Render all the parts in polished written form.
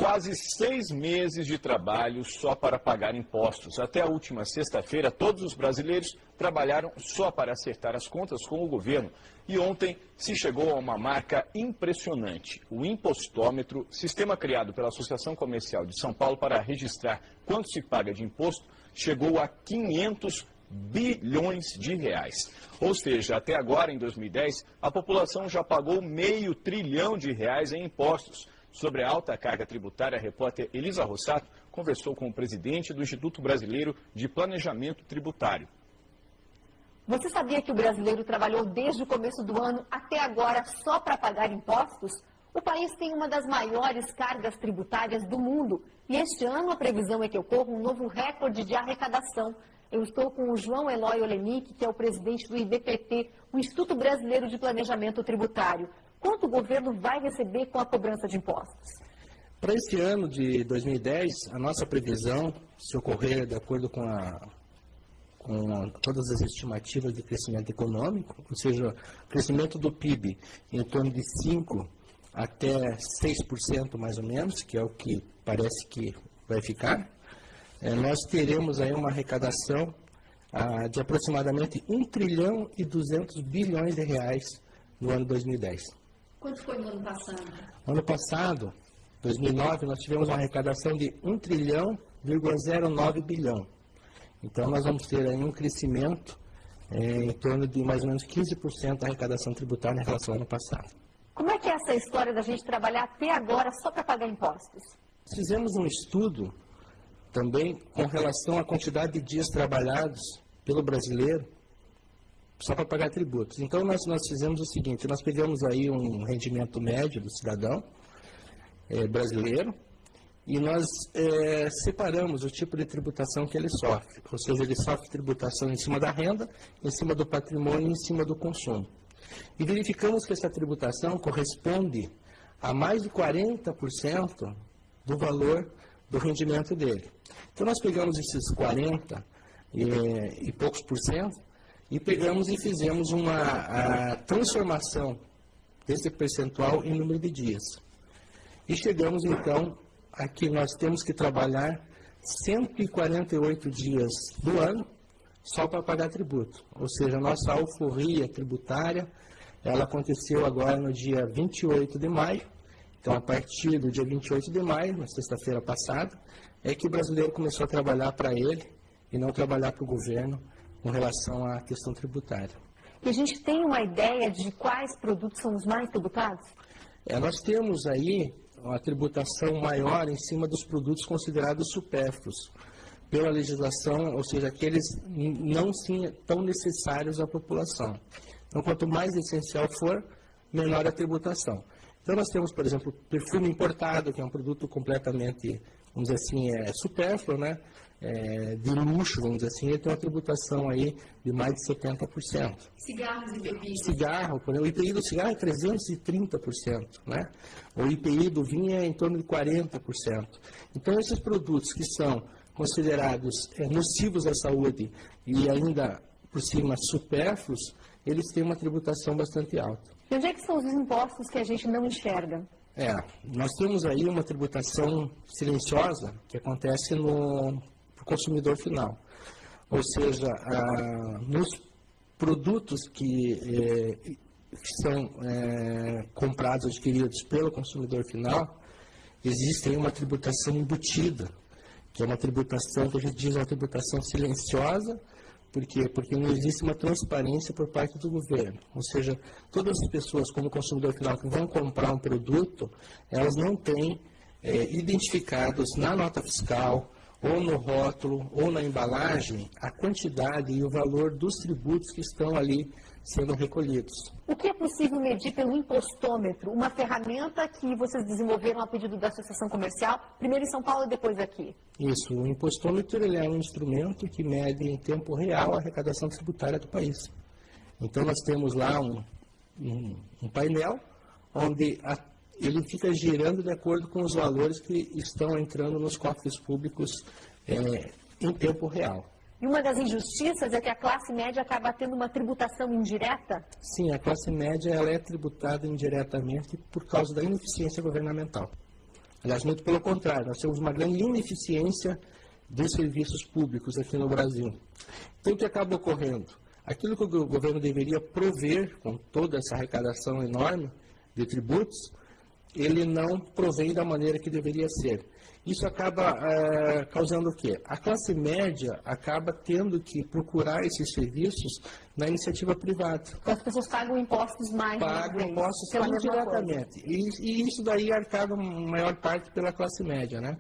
Quase 6 meses de trabalho só para pagar impostos. Até a última sexta-feira, todos os brasileiros trabalharam só para acertar as contas com o governo. E ontem se chegou a uma marca impressionante. O impostômetro, sistema criado pela Associação Comercial de São Paulo para registrar quanto se paga de imposto, chegou a 500 bilhões de reais. Ou seja, até agora, em 2010, a população já pagou R$500 bilhão em impostos. Sobre a alta carga tributária, a repórter Elisa Rossato conversou com o presidente do Instituto Brasileiro de Planejamento Tributário. Você sabia que o brasileiro trabalhou desde o começo do ano até agora só para pagar impostos? O país tem uma das maiores cargas tributárias do mundo e este ano a previsão é que ocorra um novo recorde de arrecadação. Eu estou com o João Eloy Olenick, que é o presidente do IBPT, o Instituto Brasileiro de Planejamento Tributário. Quanto o governo vai receber com a cobrança de impostos? Para esse ano de 2010, a nossa previsão, se ocorrer de acordo com todas as estimativas de crescimento econômico, ou seja, crescimento do PIB em torno de 5% até 6% mais ou menos, que é o que parece que vai ficar, nós teremos aí uma arrecadação de aproximadamente 1 trilhão e 200 bilhões de reais no ano 2010. Quanto foi no ano passado? No ano passado, 2009, nós tivemos uma arrecadação de 1 trilhão,09 bilhão. Então, nós vamos ter aí um crescimento em torno de mais ou menos 15% da arrecadação tributária em relação ao ano passado. Como é que é essa história da gente trabalhar até agora só para pagar impostos? Fizemos um estudo também com relação à quantidade de dias trabalhados pelo brasileiro só para pagar tributos. Então, nós fizemos o seguinte, nós pegamos aí um rendimento médio do cidadão brasileiro e nós separamos o tipo de tributação que ele sofre. Ou seja, ele sofre tributação em cima da renda, em cima do patrimônio e em cima do consumo. E verificamos que essa tributação corresponde a mais de 40% do valor do rendimento dele. Então, nós pegamos esses 40 e poucos por cento e pegamos e fizemos uma transformação desse percentual em número de dias. E chegamos, então, a que nós temos que trabalhar 148 dias do ano só para pagar tributo. Ou seja, a nossa alforria tributária, ela aconteceu agora no dia 28 de maio. Então, a partir do dia 28 de maio, na sexta-feira passada, é que o brasileiro começou a trabalhar para ele e não trabalhar para o governo com relação à questão tributária. E a gente tem uma ideia de quais produtos são os mais tributados? Nós temos aí uma tributação maior em cima dos produtos considerados supérfluos pela legislação, ou seja, aqueles não tão necessários à população. Então, quanto mais essencial for, menor a tributação. Então, nós temos, por exemplo, perfume importado, que é um produto completamente, vamos dizer assim, supérfluo, né? De luxo, vamos dizer assim, ele tem uma tributação aí de mais de 70%. Cigarros e bebidas. Cigarro, por exemplo, o IPI do cigarro é 330%, né? O IPI do vinho é em torno de 40%. Então, esses produtos que são considerados nocivos à saúde e ainda, por cima, supérfluos, eles têm uma tributação bastante alta. E onde é que são os impostos que a gente não enxerga? Nós temos aí uma tributação silenciosa que acontece no consumidor final. Ou seja, nos produtos que são comprados, adquiridos pelo consumidor final, existe aí uma tributação embutida, que é uma tributação que a gente diz uma tributação silenciosa. Por quê? Porque não existe uma transparência por parte do governo. Ou seja, todas as pessoas, como consumidor final, que vão comprar um produto, elas não têm identificados na nota fiscal, ou no rótulo, ou na embalagem, a quantidade e o valor dos tributos que estão ali sendo recolhidos. O que é possível medir pelo impostômetro, uma ferramenta que vocês desenvolveram a pedido da Associação Comercial, primeiro em São Paulo e depois aqui? Isso, o impostômetro ele é um instrumento que mede em tempo real a arrecadação tributária do país. Então, nós temos lá um painel onde ele fica girando de acordo com os valores que estão entrando nos cofres públicos em tempo real. E uma das injustiças é que a classe média acaba tendo uma tributação indireta? Sim, a classe média ela é tributada indiretamente por causa da ineficiência governamental. Aliás, muito pelo contrário, nós temos uma grande ineficiência dos serviços públicos aqui no Brasil. Então, o que acaba ocorrendo? Aquilo que o governo deveria prover com toda essa arrecadação enorme de tributos, ele não provém da maneira que deveria ser. Isso acaba causando o quê? A classe média acaba tendo que procurar esses serviços na iniciativa privada. Então, as pessoas pagam impostos mais. Pagam impostos pela indiretamente. E isso daí é arcado, em maior parte, pela classe média, né?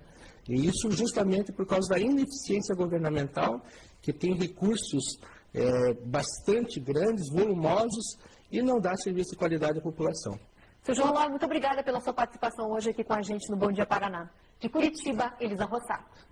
E isso justamente por causa da ineficiência governamental, que tem recursos bastante grandes, volumosos, e não dá serviço de qualidade à população. Seu João Ló, muito obrigada pela sua participação hoje aqui com a gente no Bom Dia Paraná. De Curitiba, Elisa Rossato.